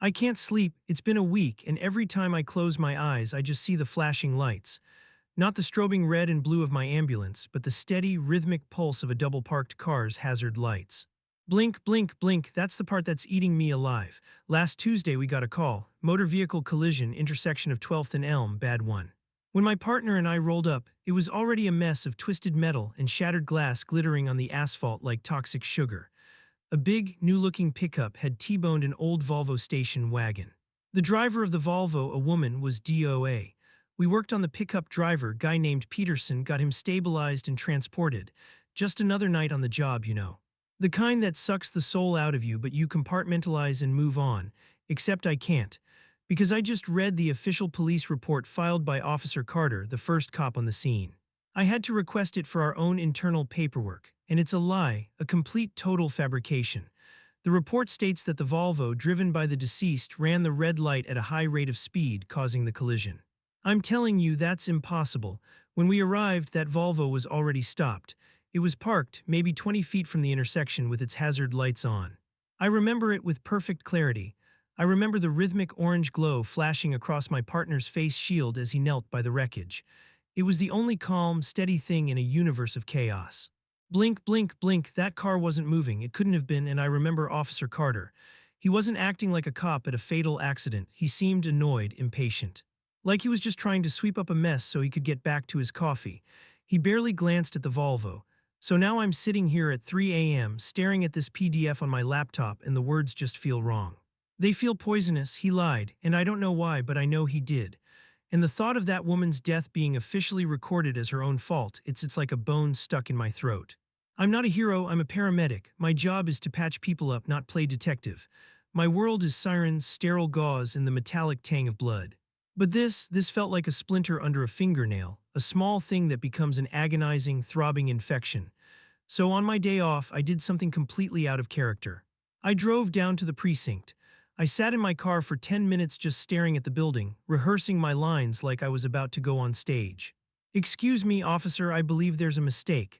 I can't sleep, it's been a week, and every time I close my eyes, I just see the flashing lights. Not the strobing red and blue of my ambulance, but the steady, rhythmic pulse of a double-parked car's hazard lights. Blink, blink, blink, that's the part that's eating me alive. Last Tuesday we got a call, motor vehicle collision, intersection of 12th and Elm, bad one. When my partner and I rolled up, it was already a mess of twisted metal and shattered glass glittering on the asphalt like toxic sugar. A big, new-looking pickup had T-boned an old Volvo station wagon. The driver of the Volvo, a woman, was DOA. We worked on the pickup driver, guy named Peterson, got him stabilized and transported. Just another night on the job, you know. The kind that sucks the soul out of you but you compartmentalize and move on. Except I can't. Because I just read the official police report filed by Officer Carter, the first cop on the scene. I had to request it for our own internal paperwork, and it's a lie, a complete total fabrication. The report states that the Volvo, driven by the deceased, ran the red light at a high rate of speed, causing the collision. I'm telling you that's impossible. When we arrived, that Volvo was already stopped. It was parked, maybe 20 feet from the intersection with its hazard lights on. I remember it with perfect clarity. I remember the rhythmic orange glow flashing across my partner's face shield as he knelt by the wreckage. It was the only calm, steady thing in a universe of chaos. Blink, blink, blink, that car wasn't moving, it couldn't have been, and I remember Officer Carter. He wasn't acting like a cop at a fatal accident, he seemed annoyed, impatient. Like he was just trying to sweep up a mess so he could get back to his coffee. He barely glanced at the Volvo. So now I'm sitting here at 3 a.m. staring at this PDF on my laptop and the words just feel wrong. They feel poisonous, he lied, and I don't know why, but I know he did. And the thought of that woman's death being officially recorded as her own fault, it's like a bone stuck in my throat. I'm not a hero, I'm a paramedic. My job is to patch people up, not play detective. My world is sirens, sterile gauze, and the metallic tang of blood. But this felt like a splinter under a fingernail, a small thing that becomes an agonizing, throbbing infection. So on my day off, I did something completely out of character. I drove down to the precinct. I sat in my car for 10 minutes just staring at the building, rehearsing my lines like I was about to go on stage. "Excuse me, officer, I believe there's a mistake."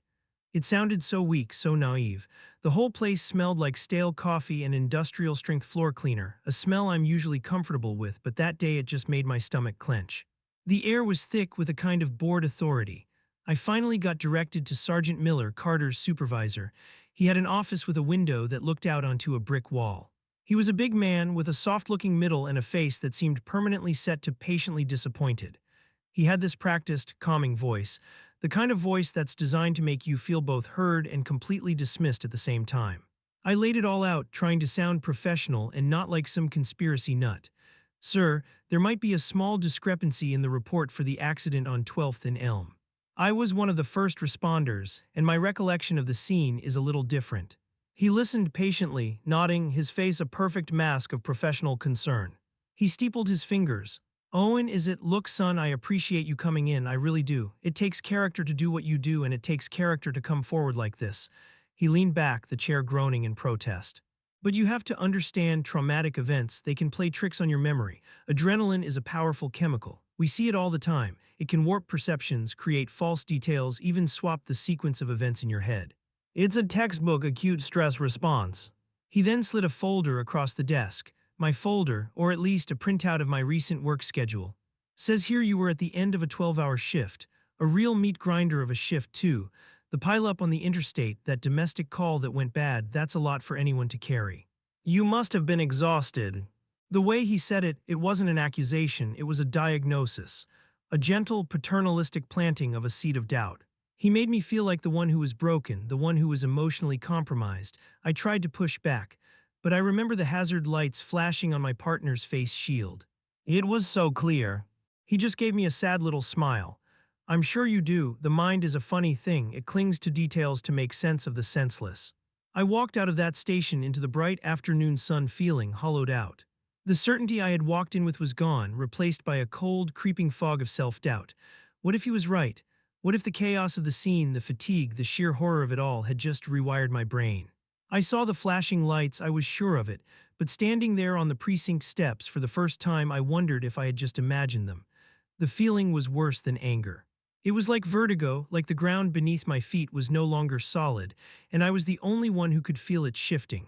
It sounded so weak, so naive. The whole place smelled like stale coffee and industrial-strength floor cleaner, a smell I'm usually comfortable with, but that day it just made my stomach clench. The air was thick with a kind of bored authority. I finally got directed to Sergeant Miller, Carter's supervisor. He had an office with a window that looked out onto a brick wall. He was a big man with a soft-looking middle and a face that seemed permanently set to patiently disappointed. He had this practiced, calming voice, the kind of voice that's designed to make you feel both heard and completely dismissed at the same time. I laid it all out, trying to sound professional and not like some conspiracy nut. "Sir, there might be a small discrepancy in the report for the accident on 12th and Elm. I was one of the first responders, and my recollection of the scene is a little different." He listened patiently, nodding, his face a perfect mask of professional concern. He steepled his fingers. "Owen, is it? Look, son, I appreciate you coming in, I really do. It takes character to do what you do, and it takes character to come forward like this." He leaned back, the chair groaning in protest. "But you have to understand traumatic events, they can play tricks on your memory. Adrenaline is a powerful chemical. We see it all the time. It can warp perceptions, create false details, even swap the sequence of events in your head. It's a textbook acute stress response." He then slid a folder across the desk. "My folder, or at least a printout of my recent work schedule. Says here you were at the end of a 12-hour shift. A real meat grinder of a shift, too. The pileup on the interstate, that domestic call that went bad, that's a lot for anyone to carry. You must have been exhausted." The way he said it, it wasn't an accusation, it was a diagnosis. A gentle, paternalistic planting of a seed of doubt. He made me feel like the one who was broken, the one who was emotionally compromised. I tried to push back, but I remember the hazard lights flashing on my partner's face shield. "It was so clear." He just gave me a sad little smile. "I'm sure you do. The mind is a funny thing. It clings to details to make sense of the senseless." I walked out of that station into the bright afternoon sun feeling hollowed out. The certainty I had walked in with was gone, replaced by a cold, creeping fog of self-doubt. What if he was right? What if the chaos of the scene, the fatigue, the sheer horror of it all had just rewired my brain? I saw the flashing lights, I was sure of it, but standing there on the precinct steps for the first time I wondered if I had just imagined them. The feeling was worse than anger. It was like vertigo, like the ground beneath my feet was no longer solid, and I was the only one who could feel it shifting.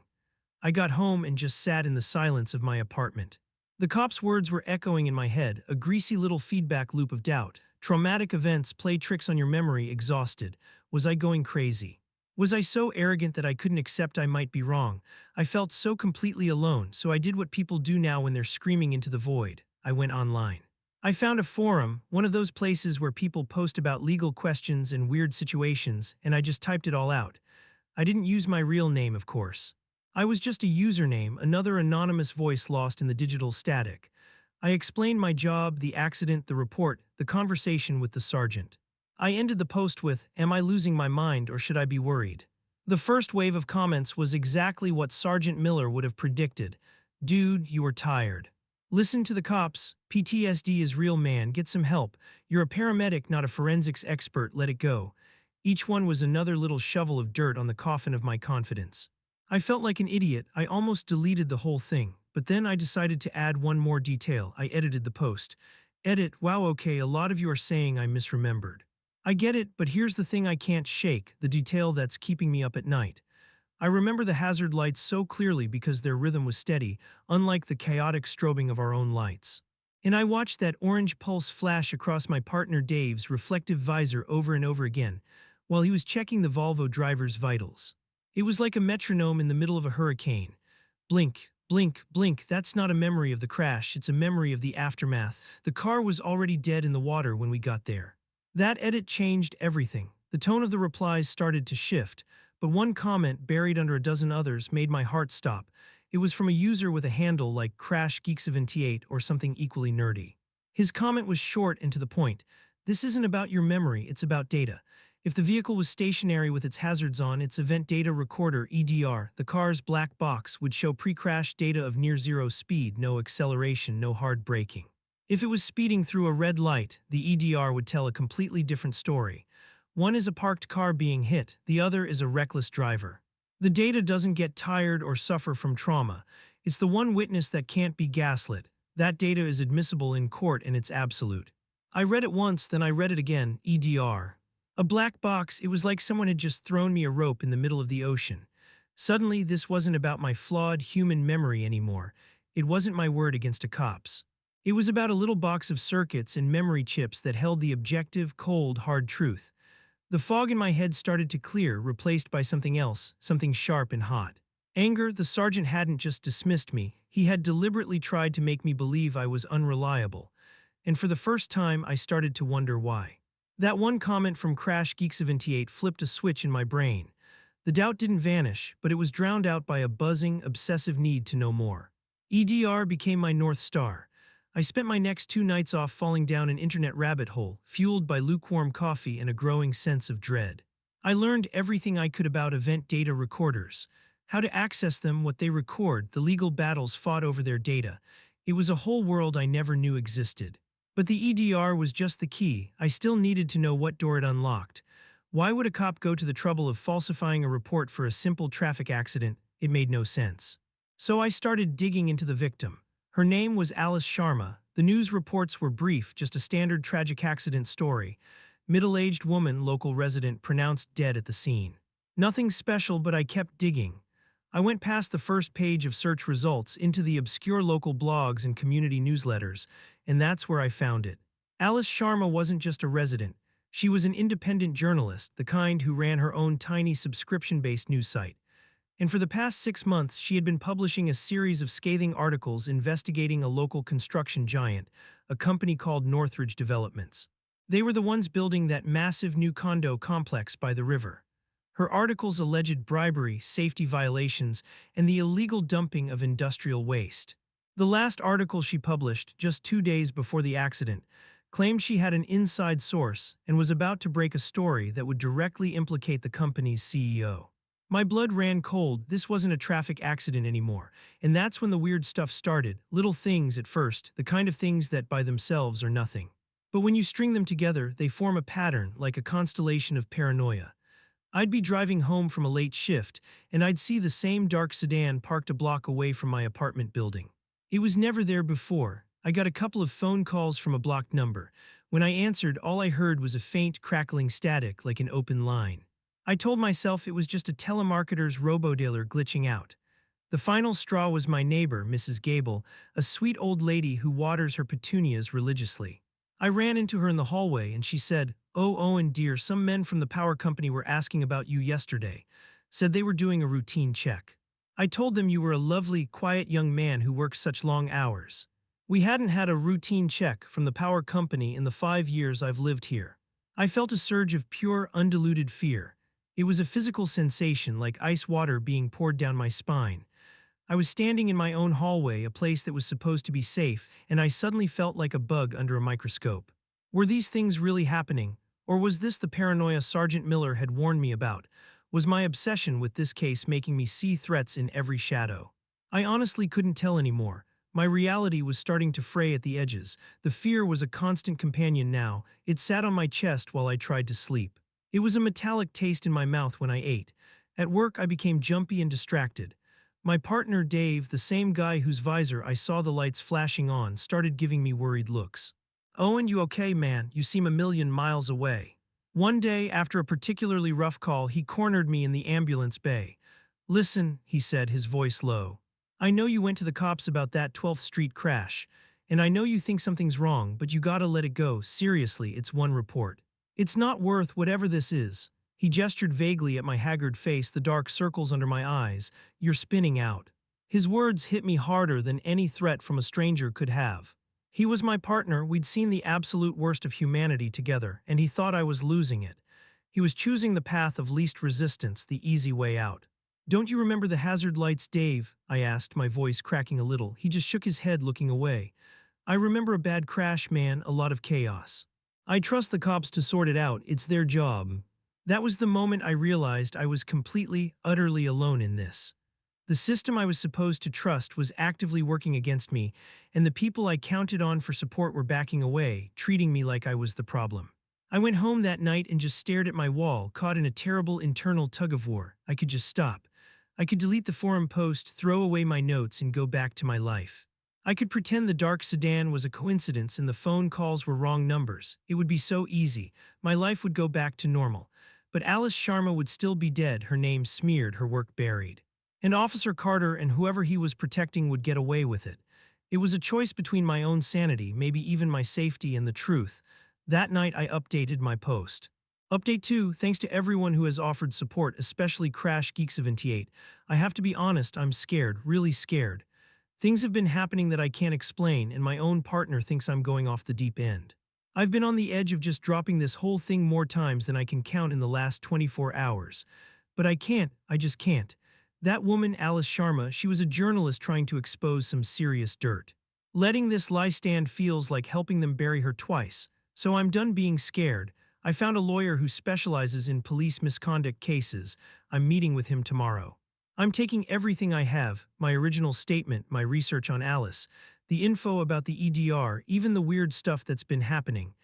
I got home and just sat in the silence of my apartment. The cop's words were echoing in my head, a greasy little feedback loop of doubt. Traumatic events play tricks on your memory, exhausted. Was I going crazy? Was I so arrogant that I couldn't accept I might be wrong? I felt so completely alone, so I did what people do now when they're screaming into the void. I went online. I found a forum, one of those places where people post about legal questions and weird situations, and I just typed it all out. I didn't use my real name, of course. I was just a username, another anonymous voice lost in the digital static. I explained my job, the accident, the report, the conversation with the sergeant. I ended the post with, "Am I losing my mind or should I be worried?" The first wave of comments was exactly what Sergeant Miller would have predicted. "Dude, you are tired. Listen to the cops. PTSD is real, man. Get some help. You're a paramedic, not a forensics expert. Let it go." Each one was another little shovel of dirt on the coffin of my confidence. I felt like an idiot. I almost deleted the whole thing, but then I decided to add one more detail. I edited the post. Edit, wow, okay, a lot of you are saying I misremembered. I get it, but here's the thing I can't shake, the detail that's keeping me up at night. I remember the hazard lights so clearly because their rhythm was steady, unlike the chaotic strobing of our own lights. And I watched that orange pulse flash across my partner Dave's reflective visor over and over again, while he was checking the Volvo driver's vitals. It was like a metronome in the middle of a hurricane. Blink, blink, blink. That's not a memory of the crash, it's a memory of the aftermath. The car was already dead in the water when we got there. That edit changed everything. The tone of the replies started to shift, but one comment buried under a dozen others made my heart stop. It was from a user with a handle like Crash Geek78 or something equally nerdy. His comment was short and to the point. This isn't about your memory, it's about data. If the vehicle was stationary with its hazards on, its Event Data Recorder (EDR), the car's black box would show pre-crash data of near zero speed, no acceleration, no hard braking. If it was speeding through a red light, the EDR would tell a completely different story. One is a parked car being hit, the other is a reckless driver. The data doesn't get tired or suffer from trauma. It's the one witness that can't be gaslit. That data is admissible in court and it's absolute. I read it once, then I read it again, EDR. A black box, it was like someone had just thrown me a rope in the middle of the ocean. Suddenly, this wasn't about my flawed human memory anymore. It wasn't my word against a cop's. It was about a little box of circuits and memory chips that held the objective, cold, hard truth. The fog in my head started to clear, replaced by something else, something sharp and hot. Anger, the sergeant hadn't just dismissed me, he had deliberately tried to make me believe I was unreliable. And for the first time, I started to wonder why. That one comment from Crash Geek78 flipped a switch in my brain. The doubt didn't vanish, but it was drowned out by a buzzing, obsessive need to know more. EDR became my North Star. I spent my next 2 nights off falling down an internet rabbit hole, fueled by lukewarm coffee and a growing sense of dread. I learned everything I could about event data recorders, how to access them, what they record, the legal battles fought over their data. It was a whole world I never knew existed. But the EDR was just the key. I still needed to know what door it unlocked. Why would a cop go to the trouble of falsifying a report for a simple traffic accident? It made no sense. So I started digging into the victim. Her name was Alice Sharma. The news reports were brief, just a standard tragic accident story. Middle-aged woman, local resident, pronounced dead at the scene. Nothing special, but I kept digging. I went past the first page of search results into the obscure local blogs and community newsletters, and that's where I found it. Alice Sharma wasn't just a resident. She was an independent journalist, the kind who ran her own tiny subscription-based news site. And for the past 6 months, she had been publishing a series of scathing articles investigating a local construction giant, a company called Northridge Developments. They were the ones building that massive new condo complex by the river. Her articles alleged bribery, safety violations, and the illegal dumping of industrial waste. The last article she published, just 2 days before the accident, claimed she had an inside source and was about to break a story that would directly implicate the company's CEO. My blood ran cold. This wasn't a traffic accident anymore, and that's when the weird stuff started. Little things at first, the kind of things that by themselves are nothing. But when you string them together, they form a pattern, like a constellation of paranoia. I'd be driving home from a late shift, and I'd see the same dark sedan parked a block away from my apartment building. It was never there before. I got a couple of phone calls from a blocked number. When I answered, all I heard was a faint, crackling static like an open line. I told myself it was just a telemarketer's robo-dealer glitching out. The final straw was my neighbor, Mrs. Gable, a sweet old lady who waters her petunias religiously. I ran into her in the hallway and she said, "Oh, Owen dear, some men from the power company were asking about you yesterday. Said they were doing a routine check. I told them you were a lovely, quiet young man who works such long hours. We hadn't had a routine check from the power company in the 5 years I've lived here." I felt a surge of pure, undiluted fear. It was a physical sensation like ice water being poured down my spine. I was standing in my own hallway, a place that was supposed to be safe, and I suddenly felt like a bug under a microscope. Were these things really happening? Or was this the paranoia Sergeant Miller had warned me about? Was my obsession with this case making me see threats in every shadow? I honestly couldn't tell anymore. My reality was starting to fray at the edges. The fear was a constant companion now. It sat on my chest while I tried to sleep. It was a metallic taste in my mouth when I ate. At work, I became jumpy and distracted. My partner, Dave, the same guy whose visor I saw the lights flashing on, started giving me worried looks. "Owen, you okay, man? You seem a million miles away." One day, after a particularly rough call, he cornered me in the ambulance bay. "Listen," he said, his voice low. "I know you went to the cops about that 12th Street crash, and I know you think something's wrong, but you gotta let it go. Seriously, it's one report. It's not worth whatever this is." He gestured vaguely at my haggard face, the dark circles under my eyes. "You're spinning out." His words hit me harder than any threat from a stranger could have. He was my partner, we'd seen the absolute worst of humanity together, and he thought I was losing it. He was choosing the path of least resistance, the easy way out. "Don't you remember the hazard lights, Dave?" I asked, my voice cracking a little. He just shook his head, looking away. "I remember a bad crash, man, a lot of chaos. I trust the cops to sort it out, it's their job." That was the moment I realized I was completely, utterly alone in this. The system I was supposed to trust was actively working against me, and the people I counted on for support were backing away, treating me like I was the problem. I went home that night and just stared at my wall, caught in a terrible internal tug-of-war. I could just stop. I could delete the forum post, throw away my notes, and go back to my life. I could pretend the dark sedan was a coincidence and the phone calls were wrong numbers. It would be so easy. My life would go back to normal. But Alice Sharma would still be dead, her name smeared, her work buried. And Officer Carter and whoever he was protecting would get away with it. It was a choice between my own sanity, maybe even my safety, and the truth. That night I updated my post. Update 2, thanks to everyone who has offered support, especially Crash Geek78. I have to be honest, I'm scared, really scared. Things have been happening that I can't explain, and my own partner thinks I'm going off the deep end. I've been on the edge of just dropping this whole thing more times than I can count in the last 24 hours. But I can't, I just can't. That woman, Alice Sharma, she was a journalist trying to expose some serious dirt. Letting this lie stand feels like helping them bury her twice. So I'm done being scared. I found a lawyer who specializes in police misconduct cases. I'm meeting with him tomorrow. I'm taking everything I have, my original statement, my research on Alice, the info about the EDR, even the weird stuff that's been happening.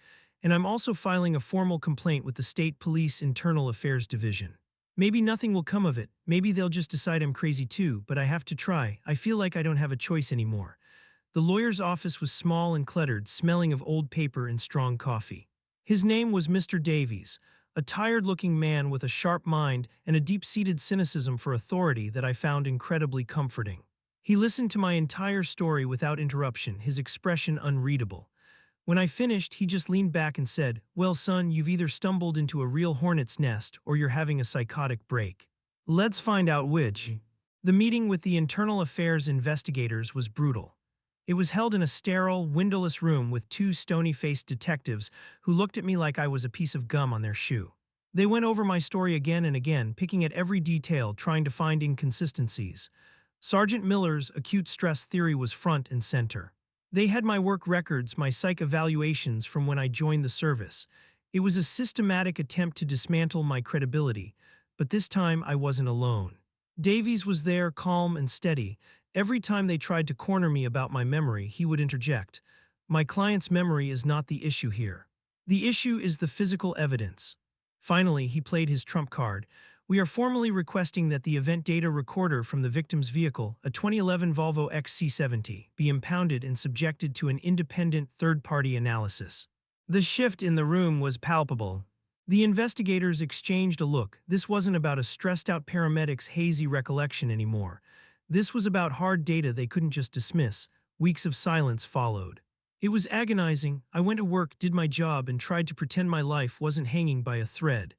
And I'm also filing a formal complaint with the State Police Internal Affairs Division. Maybe nothing will come of it, maybe they'll just decide I'm crazy too, but I have to try. I feel like I don't have a choice anymore. The lawyer's office was small and cluttered, smelling of old paper and strong coffee. His name was Mr. Davies, a tired-looking man with a sharp mind and a deep-seated cynicism for authority that I found incredibly comforting. He listened to my entire story without interruption, his expression unreadable. When I finished, he just leaned back and said, "Well, son, you've either stumbled into a real hornet's nest or you're having a psychotic break. Let's find out which." The meeting with the Internal Affairs investigators was brutal. It was held in a sterile, windowless room with two stony-faced detectives who looked at me like I was a piece of gum on their shoe. They went over my story again and again, picking at every detail, trying to find inconsistencies. Sergeant Miller's acute stress theory was front and center. They had my work records, my psych evaluations from when I joined the service. It was a systematic attempt to dismantle my credibility, but this time I wasn't alone. Davies was there, calm and steady. Every time they tried to corner me about my memory, he would interject. "My client's memory is not the issue here. The issue is the physical evidence." Finally, he played his trump card. "We are formally requesting that the event data recorder from the victim's vehicle, a 2011 Volvo XC70, be impounded and subjected to an independent third-party analysis." The shift in the room was palpable. The investigators exchanged a look. This wasn't about a stressed-out paramedic's hazy recollection anymore. This was about hard data they couldn't just dismiss. Weeks of silence followed. It was agonizing. I went to work, did my job, and tried to pretend my life wasn't hanging by a thread.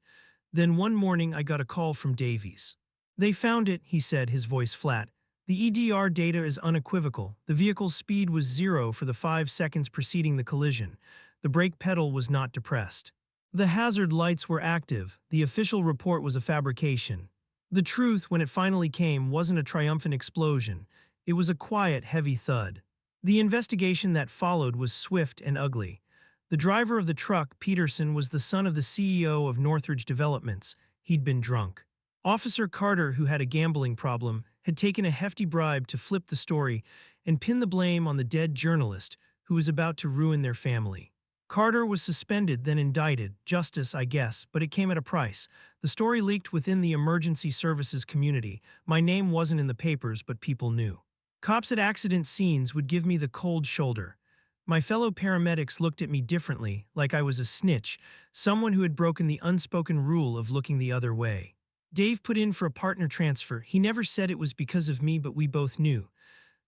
Then one morning I got a call from Davies. They found it, he said, his voice flat. The EDR data is unequivocal. The vehicle's speed was 0 for the 5 seconds preceding the collision. The brake pedal was not depressed. The hazard lights were active. The official report was a fabrication. The truth, when it finally came, wasn't a triumphant explosion. It was a quiet, heavy thud. The investigation that followed was swift and ugly. The driver of the truck, Peterson, was the son of the CEO of Northridge Developments. He'd been drunk. Officer Carter, who had a gambling problem, had taken a hefty bribe to flip the story and pin the blame on the dead journalist who was about to ruin their family. Carter was suspended, then indicted. Justice, I guess, but it came at a price. The story leaked within the emergency services community. My name wasn't in the papers, but people knew. Cops at accident scenes would give me the cold shoulder. My fellow paramedics looked at me differently, like I was a snitch, someone who had broken the unspoken rule of looking the other way. Dave put in for a partner transfer. He never said it was because of me, but we both knew.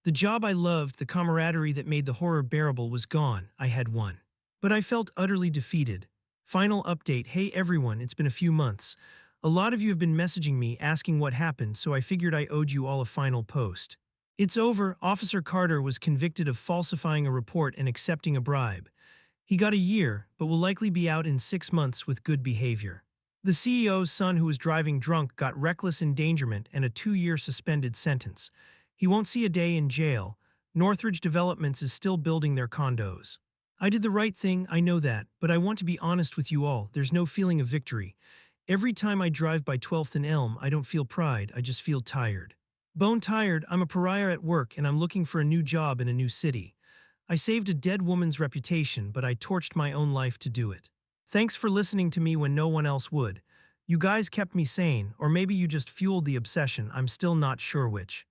The job I loved, the camaraderie that made the horror bearable, was gone. I had won. But I felt utterly defeated. Final update. Hey everyone, it's been a few months. A lot of you have been messaging me asking what happened, so I figured I owed you all a final post. It's over. Officer Carter was convicted of falsifying a report and accepting a bribe. He got a year, but will likely be out in 6 months with good behavior. The CEO's son, who was driving drunk, got reckless endangerment and a 2-year suspended sentence. He won't see a day in jail. Northridge Developments is still building their condos. I did the right thing, I know that, but I want to be honest with you all. There's no feeling of victory. Every time I drive by 12th and Elm, I don't feel pride, I just feel tired. Bone tired. I'm a pariah at work and I'm looking for a new job in a new city. I saved a dead woman's reputation, but I torched my own life to do it. Thanks for listening to me when no one else would. You guys kept me sane, or maybe you just fueled the obsession. I'm still not sure which.